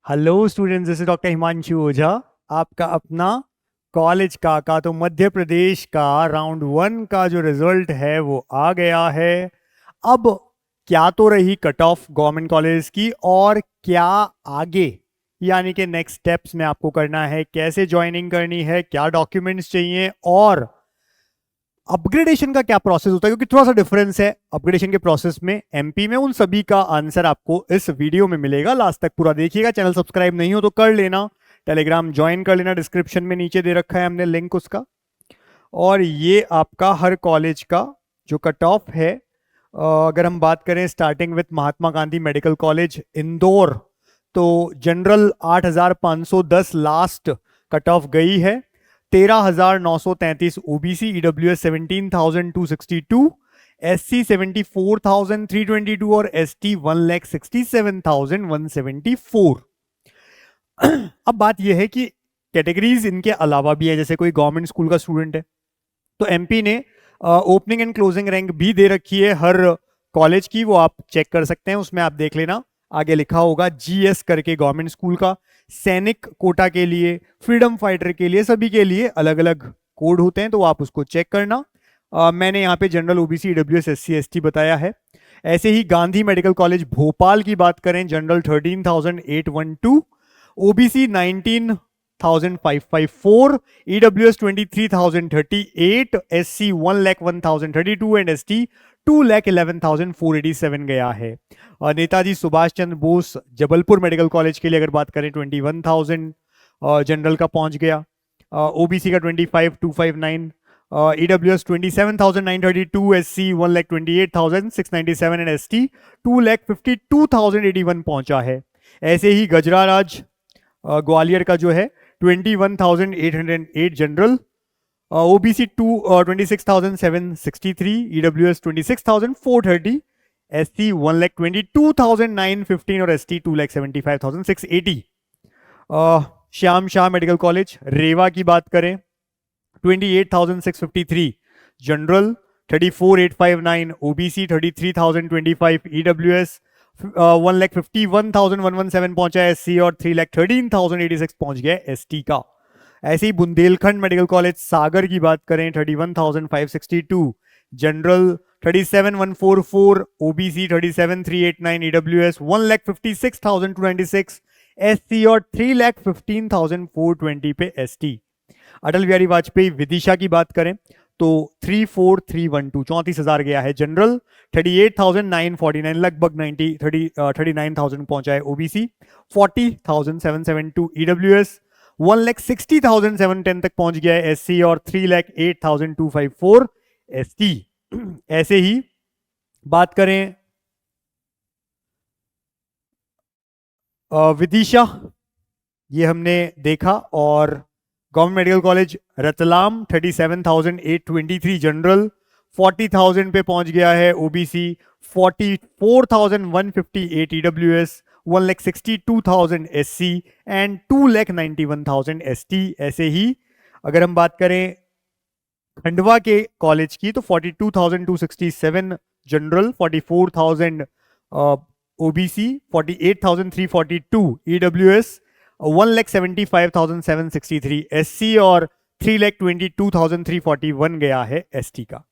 Hello students, this is doctor Himanshu Ojha. आपका अपना college का तो मध्य प्रदेश का राउंड 1 का जो रिजल्ट है वो आ गया है। अब क्या तो रही कट ऑफ गवर्नमेंट कॉलेज की, और क्या आगे यानी कि नेक्स्ट स्टेप्स में आपको करना है, कैसे ज्वाइनिंग करनी है, क्या डॉक्यूमेंट्स चाहिए और अपग्रेडेशन का क्या प्रोसेस होता है, क्योंकि थोड़ा सा डिफरेंस है अपग्रेडेशन के प्रोसेस में एमपी में। उन सभी का आंसर आपको इस वीडियो में मिलेगा। लास्ट तक पूरा देखिएगा। चैनल सब्सक्राइब नहीं हो तो कर लेना, टेलीग्राम ज्वाइन कर लेना, डिस्क्रिप्शन में नीचे दे रखा है हमने लिंक उसका। और ये आपका हर कॉलेज का जो कट ऑफ है, अगर हम बात करें starting with Mahatma Gandhi medical college Indore, तो जनरल 8,510 लास्ट कट ऑफ गई है। 13,933 ओबीसी, ईडब्ल्यूएस 17,262, एससी 74,322 और एसटी 1,67,174। अब बात यह है कि कैटेगरीज इनके अलावा भी है। जैसे कोई गवर्नमेंट स्कूल का स्टूडेंट है तो एमपी ने ओपनिंग एंड क्लोजिंग रैंक भी दे रखी है हर कॉलेज की, वो आप चेक कर सकते हैं। उसमें आप देख लेना, आगे लिखा होगा जीएस करके गवर्नमेंट स्कूल का। सैनिक कोटा के लिए, फ्रीडम फाइटर के लिए, सभी के लिए अलग अलग कोड होते हैं, तो आप उसको चेक करना। मैंने यहाँ पे general OBC EWS SC ST बताया है। ऐसे ही गांधी मेडिकल कॉलेज भोपाल की बात करें, general 13,812, OBC 19,554, EWS 23,038, SC 1,01,032 and ST 2,11,487 गया है। नेताजी सुभाष चंद्र बोस जबलपुर मेडिकल कॉलेज के लिए अगर बात करें 21,000 जनरल का पहुंच गया। ओबीसी का 25,259, ईडब्ल्यूएस 27,932, एससी 1,28,697 एंड एसटी 2,52,081 पहुंचा है। ऐसे ही गजराराज ग्वालियर का जो है 21,808 जनरल, ओबीसी 26,763, ईडब्ल्यूएस 26,430, एससी 1,22,915 और ST 2,75,680। Shyam Shah medical college Rewa की बात करें, 28,653 जनरल, 34,859, ओबीसी 33,025, ईडब्ल्यूएस 1,51,117 पहुंचा है एससी, और 3,13,086 पहुंच गया एसटी का। ऐसे ही बुंदेलखंड मेडिकल कॉलेज सागर की बात करें, 31,562 जनरल, 37,144, ओबीसी 37,389, ईडब्ल्यूएस 1,56,296, एससी और 3,15,420 पे एसटी। अटल बिहारी वाजपेयी विदिशा की बात करें तो 34,312 34,000 गया है जनरल, 38,949 लगभग 39,000 पहुंचा है ओबीसी, 40,772 ईडब्ल्यूएस, 1,60,710 तक पहुंच गया है एससी और 3,08,254 एसटी। ऐसे ही बात करें विदिशा, ये हमने देखा। और government medical college Ratlam 37,823 general, 40,000 पे पहुंच गया है OBC, 44,158 EWS, 1,62,000 SC and 2,91,000 ST. ऐसे ही अगर हम बात करें खंडवा के कॉलेज की तो 42,267 जनरल, 44,000 ओबीसी, 48,342 ईडब्ल्यूएस, 1,75,763 एससी और 3,22,341 गया है एसटी का।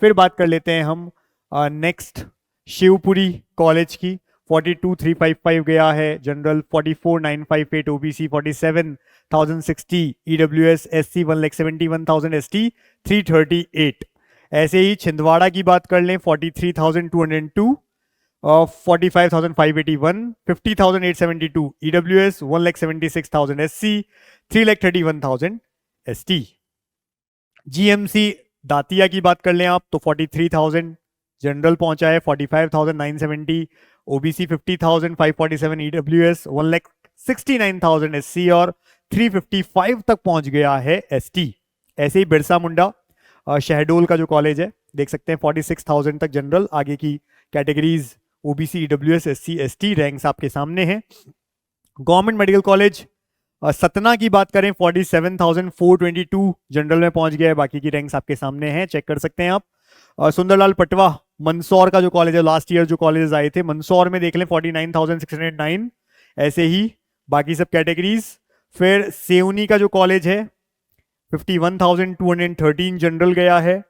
फिर बात कर लेते हैं हम नेक्स्ट शिवपुरी कॉलेज की, 42,355 गया है general, 44,958 OBC, 47,060 EWS, SC 1,71,000 ST 338। ऐसे ही छिंदवाड़ा की बात कर लें, 43,202, 45,581, 50,872 EWS, 1,76,000 SC, 3,31,000 ST. GMC Datia की बात कर लें आप तो 43,000 जनरल पहुंचा है, 45,970 ओबीसी, 50,547 ईडब्ल्यूएस, 1,69,000 एससी और 355 तक पहुंच गया है एसटी। ऐसे ही बिरसा मुंडा शहडोल का जो कॉलेज है देख सकते हैं, 46,000 तक जनरल। आगे की categories OBC, EWS, SC, ST ranks आपके सामने हैं। गवर्नमेंट मेडिकल कॉलेज सतना की बात करें, 47,422 जनरल में पहुंच गया है। बाकी की रैंक्स आपके सामने हैं, चेक कर सकते हैं आप। सुंदरलाल पटवा मंदसौर का जो कॉलेज है, लास्ट ईयर जो कॉलेजेस आए थे मंदसौर में देख लें, 49,609। ऐसे ही बाकी सब कैटेगरीज। फिर सेउनी का जो कॉलेज है 51,213 जनरल गया है।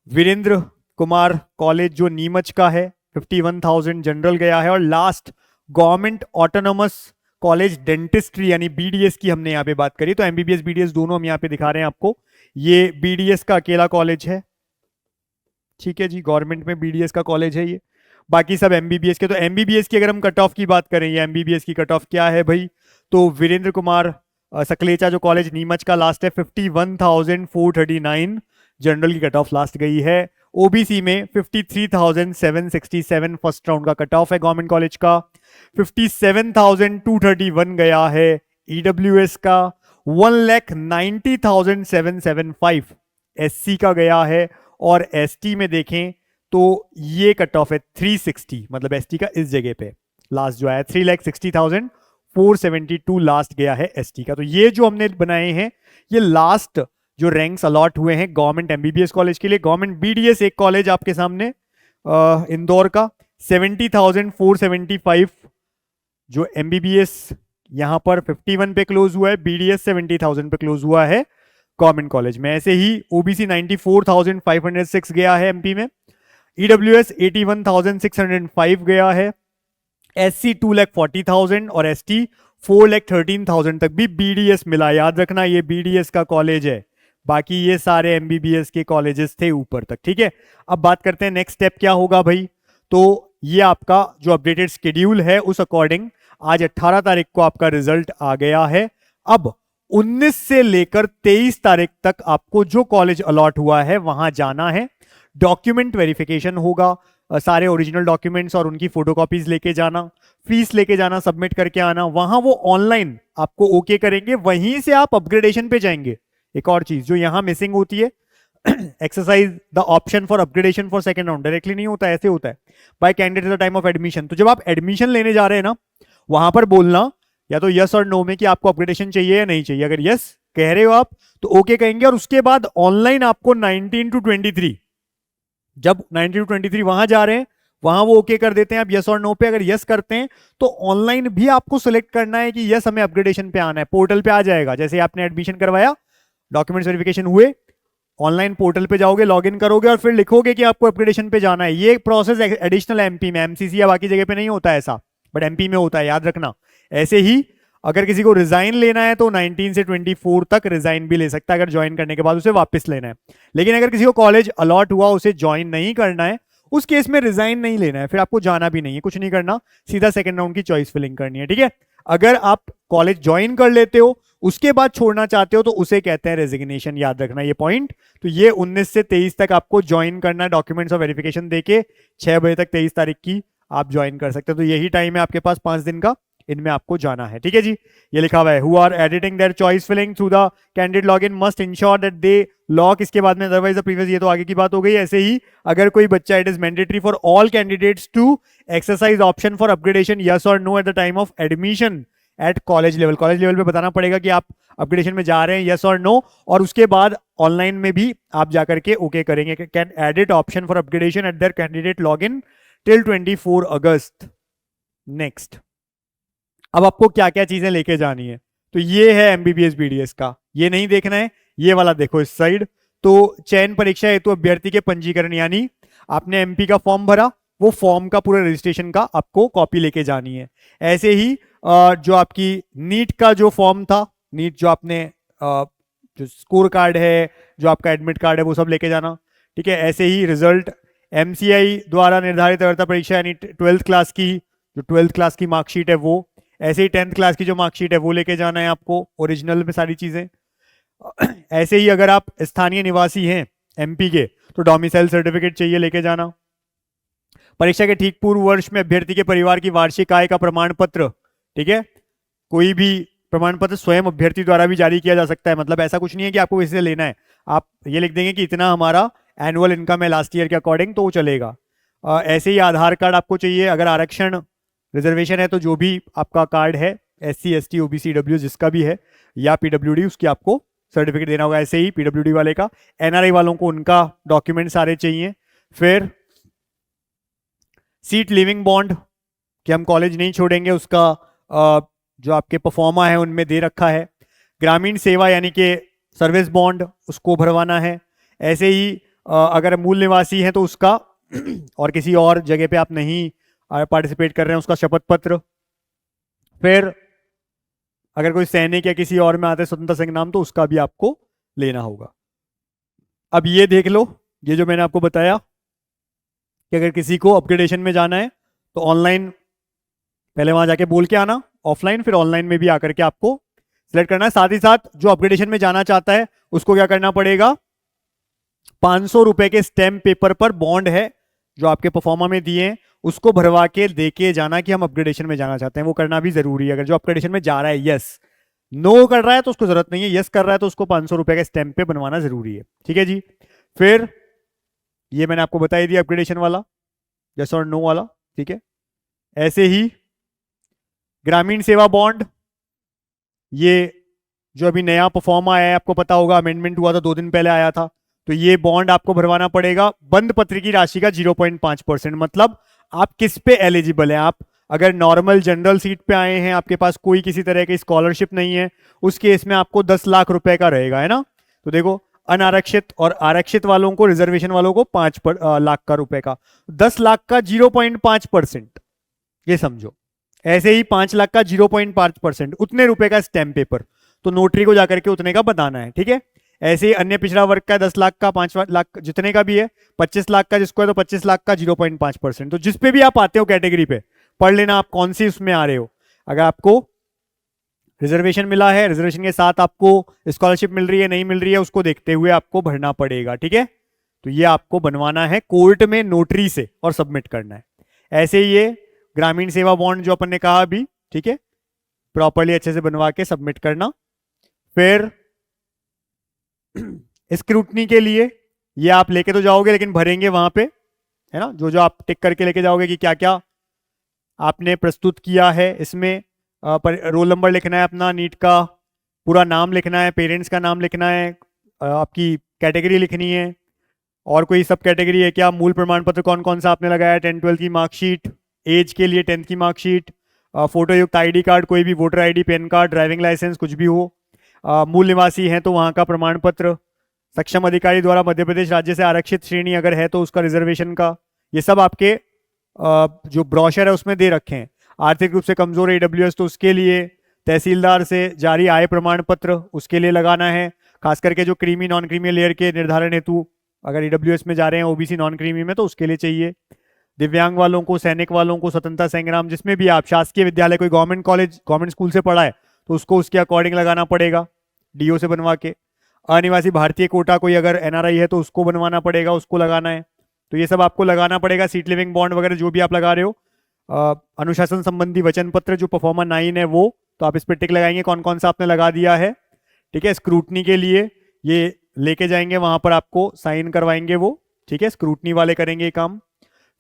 वीरेंद्र कुमार कॉलेज जो नीमच का है 51,000 जनरल गया है। और last government autonomous college dentistry यानी बीडीएस की हमने यहाँ पे बात करी, तो एमबीबीएस बीडीएस दोनों हम यहाँ पे दिखा रहे हैं आपको। ये बीडीएस का अकेला कॉलेज है, ठीक है जी, गवर्नमेंट में बीडीएस का कॉलेज है ये। बाकी सब एमबीबीएस के। तो एमबीबीएस की अगर हम कट ऑफ की बात करें, ये एमबीबीएस की कट ऑफ क्या है भाई, तो वीरेंद्र कुमार सकलेचा जो कॉलेज नीमच का लास्ट है 51,439 जनरल की कट ऑफ लास्ट गई है। ओबीसी में 53,767 फर्स्ट राउंड का कट ऑफ है गवर्नमेंट कॉलेज का। 57,231 गया है ईडब्ल्यूएस का। 1,90,775 एससी का गया है। और एसटी में देखें तो ये कट ऑफ है 360, मतलब एसटी का इस जगह पे लास्ट जो है 3,60,472 लास्ट गया है एसटी का। तो ये जो हमने बनाए हैं ये लास्ट जो रैंक्स अलॉट हुए हैं गवर्नमेंट एमबीबीएस कॉलेज के लिए। गवर्नमेंट बीडीएस एक कॉलेज आपके सामने इंदौर का 70,475 जो एमबीबीएस यहां पर 51 पे क्लोज हुआ है, बीडीएस 70,000 पे क्लोज हुआ है गवर्नमेंट कॉलेज में। ऐसे ही ओबीसी 94,506 गया है एमपी में। ईडब्ल्यूएस 81,605 गया है। एससी 2,40,000 और एसटी 4,13,000 तक भी बीडीएस मिला। याद रखना ये बीडीएस का कॉलेज है, बाकी ये सारे एमबीबीएस के कॉलेजेस थे ऊपर तक, ठीक है। अब बात करते हैं नेक्स्ट स्टेप क्या होगा भाई। तो ये आपका जो अपडेटेड शेड्यूल है उस अकॉर्डिंग आज 18 तारीख को आपका रिजल्ट आ गया है। अब 19 से लेकर 23 तारीख तक आपको जो कॉलेज अलॉट हुआ है वहां जाना है। डॉक्यूमेंट वेरिफिकेशन होगा, सारे ओरिजिनल डॉक्यूमेंट्स और उनकी फोटोकॉपीज लेके जाना, फीस लेके जाना, सबमिट करके आना। वहां वो ऑनलाइन आपको ओके करेंगे, वहीं से आप अपग्रेडेशन पे जाएंगे। एक और चीज जो यहां मिसिंग होती है, exercise the option for upgradation for second round directly नहीं होता, ऐसे होता है bye candidate at the time of admission. तो जब आप एडमिशन लेने जा रहे हैं ना, वहां पर बोलना या तो यस और नो में कि आपको अपग्रेडेशन चाहिए या नहीं चाहिए। अगर यस कह रहे हो आप तो ओके कहेंगे, और उसके बाद ऑनलाइन आपको 19 to 23, जब 19 to 23 वहां जा रहे हैं वहां वो ओके कर देते हैं आप यस और नो पे। अगर यस करते हैं तो ऑनलाइन भी आपको सिलेक्ट करना है कि यस हमें अपग्रेडेशन पे आना है। पोर्टल पे आ जाएगा, जैसे आपने एडमिशन करवाया, डॉक्यूमेंट्स वेरिफिकेशन हुए, ऑनलाइन पोर्टल पे जाओगे, लॉगिन करोगे और फिर लिखोगे कि आपको अपग्रेडेशन पे जाना है। ये प्रोसेस एडिशनल एमपी में, एमसीसी या बाकी जगह पे नहीं होता ऐसा, बट एमपी में होता है, याद रखना। ऐसे ही अगर किसी को रिजाइन लेना है तो 19 से 24 तक रिजाइन भी ले सकता है, अगर ज्वाइन करने के बाद उसे वापस लेना है। लेकिन अगर किसी को कॉलेज अलॉट हुआ उसे ज्वाइन नहीं करना है, उस केस में रिजाइन नहीं लेना है, फिर आपको जाना भी नहीं है, कुछ नहीं करना, सीधा सेकंड राउंड की चॉइस फिलिंग करनी है, ठीक है। अगर आप कॉलेज ज्वाइन कर लेते हो उसके बाद छोड़ना चाहते हो तो उसे कहते हैं रेजिग्नेशन, याद रखना ये पॉइंट। तो ये 19 से 23 तक आपको ज्वाइन करना है, डॉक्यूमेंट्स और वेरिफिकेशन देके 6 बजे तक 23 तारीख की आप ज्वाइन कर सकते हो। तो यही टाइम है आपके पास 5 दिन का, इनमें आपको जाना है, ठीक है जी। ये लिखा हुआ है who are editing their choice filling through the candidate login must ensure that they lock, इसके बाद में अदरवाइज द प्रीवियस, ये तो आगे की बात हो गई। ऐसे ही अगर कोई बच्चा, it is mandatory for all candidates to exercise option for upgradation yes और no at the time of admission at college level. College level पे बताना पड़ेगा कि आप अपग्रेडेशन में जा रहे हैं, यस और नो, और उसके बाद ऑनलाइन में भी आप जाकर के ओके करेंगे। Can edit option for upgradation eight there candidate login till 24 August. Next, अब आपको क्या क्या चीजें लेके जानी है, तो ये है एमबीबीएस बीडीएस का, ये नहीं देखना है, ये वाला देखो इस साइड। तो चयन परीक्षा हेतु अभ्यर्थी के पंजीकरण, यानी आपने एमपी का फॉर्म भरा, वो फॉर्म का पूरा रजिस्ट्रेशन का आपको कॉपी लेके जानी है। ऐसे ही जो आपकी नीट का जो फॉर्म था, नीट जो आपने जो स्कोर कार्ड है, जो आपका एडमिट कार्ड है, वो सब लेके जाना, ठीक है। ऐसे ही रिजल्ट, एमसीआई द्वारा निर्धारित अर्हता परीक्षा यानी 12th क्लास की, जो 12th क्लास की मार्कशीट है वो, ऐसे ही 10th क्लास की जो मार्कशीट है वो लेके जाना है आपको, ओरिजिनल में सारी चीजें। ऐसे ही अगर आप स्थानीय निवासी हैं एमपी के तो डोमिसाइल सर्टिफिकेट चाहिए, लेके जाना। परीक्षा के ठीक पूर्व वर्ष में अभ्यर्थी के परिवार की वार्षिक आय का प्रमाण पत्र, ठीक है, कोई भी प्रमाण पत्र स्वयं अभ्यर्थी द्वारा भी जारी किया जा सकता है। मतलब ऐसा कुछ नहीं है कि आपको किसी से लेना है, आप ये लिख देंगे कि इतना हमारा एनुअल इनकम है लास्ट ईयर के अकॉर्डिंग, तो वो चलेगा। ऐसे ही आधार कार्ड आपको चाहिए, अगर आरक्षण रिजर्वेशन है तो जो भी आपका कार्ड है, SC ST OBC EW जिसका भी है, या PWD, उसकी आपको सर्टिफिकेट देना होगा। ऐसे ही PWD वाले का, NRI वालों को उनका डॉक्यूमेंट सारे चाहिए। फिर सीट लिविंग बॉन्ड कि हम कॉलेज नहीं छोड़ेंगे, उसका जो आपके परफॉर्मा है उनमें दे रखा है। ग्रामीण सेवा यानी कि सर्विस बॉन्ड, उसको भरवाना है। ऐसे ही अगर मूल निवासी हैं तो उसका और किसी और जगह पे आप नहीं पार्टिसिपेट कर रहे हैं उसका शपथ पत्र। फिर अगर कोई सैनिक या किसी और में आते हैं स्वतंत्रता संग्राम तो उसका भी आपको लेना होगा। अब ये देख लो, ये जो मैंने आपको बताया कि अगर किसी को अपग्रेडेशन में जाना है तो ऑनलाइन पहले वहां जाके बोल के आना, ऑफलाइन फिर ऑनलाइन में भी आकर के आपको सिलेक्ट करना है। साथ ही साथ जो अपग्रेडेशन में जाना चाहता है उसको क्या करना पड़ेगा, 500 रुपए के स्टैम्प पेपर पर बॉन्ड है जो आपके परफॉर्मा में दिए हैं उसको भरवा के देके जाना कि हम अपग्रेडेशन में जाना चाहते हैं। वो करना भी जरूरी है। अगर जो अपग्रेडेशन में जा रहा है यस, नो कर रहा है तो उसको जरूरत नहीं है, यस कर रहा है तो उसको 500 रुपए के स्टैम्प पे बनवाना जरूरी है। ठीक है जी। फिर ये मैंने आपको बताई दिया अपग्रेडेशन वाला, यस और नो वाला। ठीक है। ऐसे ही ग्रामीण सेवा बॉन्ड, ये जो अभी नया परफॉर्मा आया है, आपको पता होगा अमेंडमेंट हुआ था 2 दिन पहले आया था, तो ये बॉन्ड आपको भरवाना पड़ेगा बंद पत्र की राशि का 0.5%। मतलब आप किस पे एलिजिबल हैं, आप अगर नॉर्मल जनरल सीट पे आए हैं, आपके पास कोई किसी तरह की स्कॉलरशिप नहीं है, उस केस में आपको 10 लाख रुपए का रहेगा, है ना। तो देखो अनारक्षित और आरक्षित वालों को, रिजर्वेशन वालों को 5 लाख का रुपए का, 10 लाख का 0.5%, ये समझो। ऐसे ही 5 लाख का 0.5%, उतने रुपए का स्टैम्प पेपर, तो नोटरी को जाकर के उतने का बताना है। ठीक है। ऐसे ही अन्य पिछड़ा वर्ग का 10 लाख का, 5 लाख जितने का भी है, 25 लाख का जिसको है तो 25 लाख का 0.5%। तो जिस पे भी आप आते हो कैटेगरी पे पढ़ लेना आप कौन सी उसमें आ रहे हो। अगर आपको रिजर्वेशन मिला है, रिजर्वेशन के साथ आपको स्कॉलरशिप मिल रही है नहीं मिल रही है, उसको देखते हुए आपको भरना पड़ेगा। ठीक है। तो ये आपको बनवाना है कोर्ट में नोटरी से और सबमिट करना है। ऐसे ही ये ग्रामीण सेवा बॉन्ड जो अपन ने कहा अभी, ठीक है, प्रॉपरली अच्छे से बनवा के सबमिट करना। फिर स्क्रूटनी के लिए ये आप लेके तो जाओगे लेकिन भरेंगे वहां पे, है ना, जो जो आप टिक करके लेके जाओगे कि क्या क्या आपने प्रस्तुत किया है। इसमें रोल नंबर लिखना है अपना, नीट का पूरा नाम लिखना है, पेरेंट्स का नाम लिखना है, आपकी कैटेगरी लिखनी है, और कोई सब कैटेगरी है क्या, मूल प्रमाण पत्र कौन कौन सा आपने लगाया, 10-12 की मार्कशीट, एज के लिए 10th की मार्कशीट, फोटो युक्त आईडी कार्ड, कोई भी voter ID, PAN card, driving licence, कुछ भी हो, मूल निवासी हैं तो वहाँ का प्रमाण पत्र, सक्षम अधिकारी द्वारा मध्य प्रदेश राज्य से आरक्षित श्रेणी अगर है तो उसका रिजर्वेशन का, ये सब आपके जो ब्रोशर है उसमें दे रखे हैं। आर्थिक रूप से कमजोर AWS तो उसके लिए, तहसीलदार से जारी आय प्रमाण पत्र उसके लिए लगाना है, खास करके जो क्रीमी नॉन क्रीमी लेयर के निर्धारण हेतु अगर AWS में जा रहे हैं, OBC नॉन क्रीमी में, तो उसके लिए चाहिए। दिव्यांग वालों को, सैनिक वालों को, स्वतंत्रता संग्राम, जिसमें भी आप शासकीय विद्यालय, कोई गवर्नमेंट कॉलेज गवर्नमेंट स्कूल से पढ़ा है तो उसको उसके अकॉर्डिंग लगाना पड़ेगा, DO से बनवा के। अनिवासी भारतीय कोटा कोई अगर NRI है तो उसको बनवाना पड़ेगा, उसको लगाना है। तो ये सब आपको लगाना पड़ेगा। सीट लिविंग बॉन्ड वगैरह जो भी आप लगा रहे हो, अनुशासन संबंधी वचन पत्र जो परफॉर्मा 9 है वो, तो आप इस पर टिक लगाएंगे कौन कौन सा आपने लगा दिया है। ठीक है। स्क्रूटनी के लिए ये लेके जाएंगे वहां पर, आपको साइन करवाएंगे वो। ठीक है। स्क्रूटनी वाले करेंगे ये काम।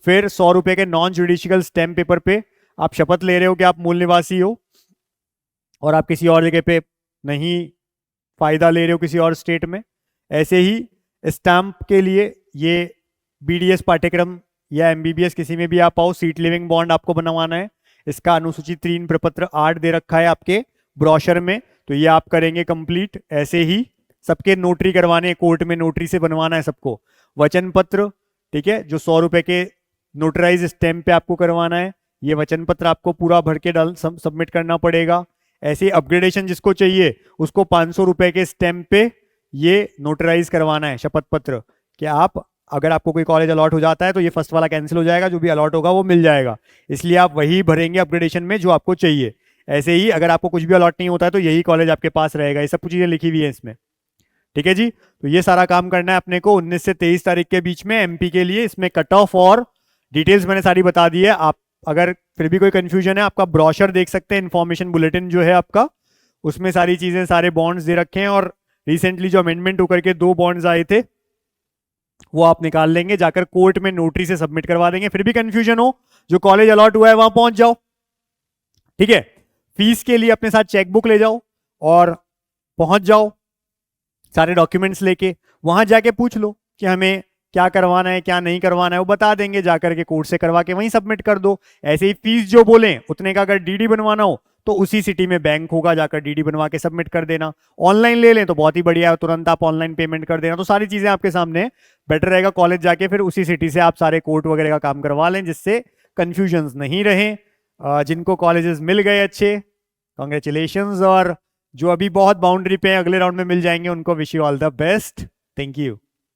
फिर 100 रुपए के नॉन जुडिशियल स्टैम्प पेपर पे आप शपथ ले रहे हो कि आप मूल निवासी हो और आप किसी और जगह पे नहीं फायदा ले रहे हो किसी और स्टेट में। ऐसे ही स्टैम्प के लिए ये BDS पाठ्यक्रम या MBBS किसी में भी आप आओ, सीट लिविंग बॉन्ड आपको बनवाना है। इसका अनुसूची 3 प्रपत्र 8 दे रखा है आपके ब्रोशर में, तो ये आप करेंगे कंप्लीट। ऐसे ही सबके नोटरी करवाने, कोर्ट में नोटरी से बनवाना है सबको। वचन पत्र, ठीक है, जो 100 रुपए के नोटराइज स्टैम्प पे आपको करवाना है, ये वचन पत्र आपको पूरा भर के सबमिट करना पड़ेगा। ऐसे ही अपग्रेडेशन जिसको चाहिए उसको 500 रुपए के स्टैम्प पे ये नोटराइज करवाना है शपथ पत्र, कि आप अगर आपको कोई कॉलेज अलॉट हो जाता है तो ये फर्स्ट वाला कैंसिल हो जाएगा, जो भी अलॉट होगा वो मिल जाएगा, इसलिए आप वही भरेंगे अपग्रेडेशन में जो आपको चाहिए। ऐसे ही अगर आपको कुछ भी अलॉट नहीं होता है तो यही कॉलेज आपके पास रहेगा। ये सब कुछ चीजें लिखी हुई है इसमें। ठीक है जी। तो ये सारा काम करना है अपने को 19 से 23 तारीख के बीच में MP के लिए। इसमें कट ऑफ और डिटेल्स मैंने सारी बता दी है। आप अगर फिर भी कोई कंफ्यूजन है, आपका ब्रोशर देख सकते हैं, इन्फॉर्मेशन बुलेटिन जो है आपका, उसमें सारी चीजें, सारे बॉन्ड्स दे रखे हैं। और रिसेंटली जो अमेंडमेंट होकर के 2 बॉन्ड्स आए थे वो आप निकाल लेंगे, जाकर कोर्ट में नोटरी से सबमिट करवा देंगे। फिर भी कंफ्यूजन हो, जो कॉलेज अलॉट हुआ है वहां पहुंच जाओ। ठीक है। फीस के लिए अपने साथ चेकबुक ले जाओ और पहुंच जाओ सारे डॉक्यूमेंट्स लेके। वहां जाके पूछ लो कि हमें क्या करवाना है क्या नहीं करवाना है, वो बता देंगे, जाकर के कोर्ट से करवा के वहीं सबमिट कर दो। ऐसे ही फीस जो बोले उतने का अगर DD बनवाना हो तो उसी सिटी में बैंक होगा, जाकर डीडी बनवा के सबमिट कर देना। ऑनलाइन ले लें तो बहुत ही बढ़िया है, तुरंत आप ऑनलाइन पेमेंट कर देना। तो सारी चीजें आपके सामने, बेटर रहेगा कॉलेज जाके फिर उसी सिटी से आप सारे कोर्ट वगैरह का काम करवा लें, जिससे कंफ्यूजन नहीं रहे। जिनको कॉलेजेस मिल गए अच्छे, कॉन्ग्रेचुलेशंस, और जो अभी बहुत बाउंड्री पे हैं अगले राउंड में मिल जाएंगे, उनको wish you all the best. Thank you.